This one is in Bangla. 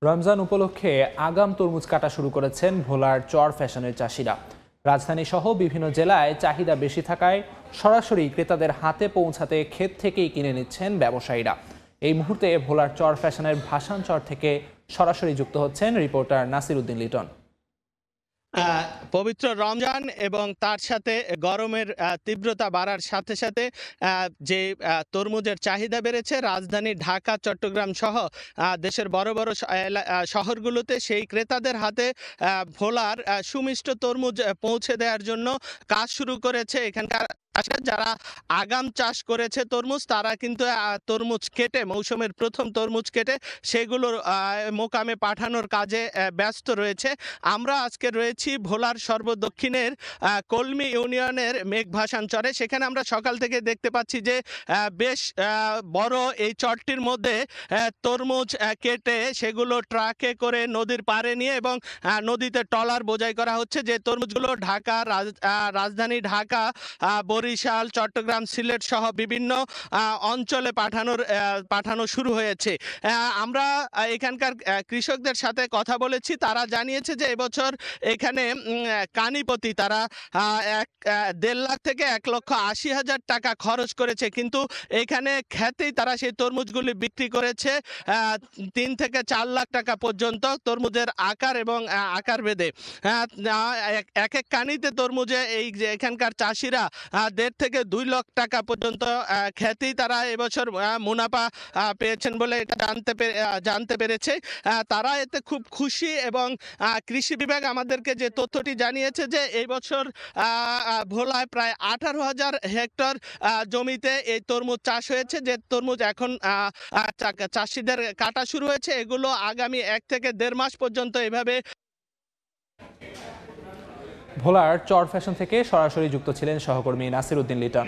রমজান উপলক্ষে আগাম তরমুজ কাটা শুরু করেছেন ভোলার চর ফ্যাশনের চাষিরা। রাজধানী সহ বিভিন্ন জেলায় চাহিদা বেশি থাকায় সরাসরি ক্রেতাদের হাতে পৌঁছাতে ক্ষেত থেকেই কিনে নিচ্ছেন ব্যবসায়ীরা। এই মুহূর্তে ভোলার চর ফ্যাশনের ভাসান চর থেকে সরাসরি যুক্ত হচ্ছেন রিপোর্টার নাসির উদ্দিন লিটন। পবিত্র রমজান এবং তার সাথে গরমের তীব্রতা বাড়ার সাথে সাথে যে তরমুজের চাহিদা বেড়েছে রাজধানী ঢাকা, চট্টগ্রাম সহ দেশের বড় বড় শহরগুলোতে, সেই ক্রেতাদের হাতে ভোলার সুমিষ্ট তরমুজ পৌঁছে দেওয়ার জন্য কাজ শুরু করেছে এখানকার যারা আগাম চাষ করেছে তরমুজ। তারা কিন্তু তরমুজ কেটে, মৌসুমের প্রথম তরমুজ কেটে সেগুলোর মোকামে পাঠানোর কাজে ব্যস্ত রয়েছে। আমরা আজকে রয়েছি ভোলার সর্বদক্ষিণের কলমি ইউনিয়নের মেঘভাসান চরে। সেখানে আমরা সকাল থেকে দেখতে পাচ্ছি যে বেশ বড় এই চরটির মধ্যে তরমুজ কেটে সেগুলো ট্রাকে করে নদীর পাড়ে নিয়ে এবং নদীতে ট্রলার বোঝাই করা হচ্ছে। যে তরমুজগুলো ঢাকা, রাজধানী ঢাকা, বরিশাল, চট্টগ্রাম, সিলেট সহ বিভিন্ন অঞ্চলে পাঠানো শুরু হয়েছে। আমরা এখানকার কৃষকদের সাথে কথা বলেছি। তারা জানিয়েছে যে এবছর এখানে কানিপতি তারা 1.5 লাখ থেকে 1,80,000 টাকা খরচ করেছে, কিন্তু এখানে খেতেই তারা সেই তরমুজগুলি বিক্রি করেছে 3 থেকে 4 লাখ টাকা পর্যন্ত তরমুজের আকার এবং আকার ভেদে। এক এক কানিতে তরমুজে এই যে এখানকার চাষিরা 1.5 থেকে 2 লাখ টাকা পর্যন্ত খেতেই তারা এবছর মুনাফা পেয়েছেন বলে এটা জানতে পেরেছে। তারা এতে খুব খুশি এবং কৃষি বিভাগ আমাদেরকে যে তথ্যটি জানিয়েছে যে এই বছর ভোলায় প্রায় 18,000 হেক্টর জমিতে এই তরমুজ চাষ হয়েছে। যে তরমুজ এখন চাষিদের কাটা শুরু হয়েছে, এগুলো আগামী 1 থেকে 1.5 মাস পর্যন্ত এভাবে। ভোলার চর ফ্যাশন থেকে সরাসরি যুক্ত ছিলেন সহকর্মী নাসির উদ্দিন লিটন।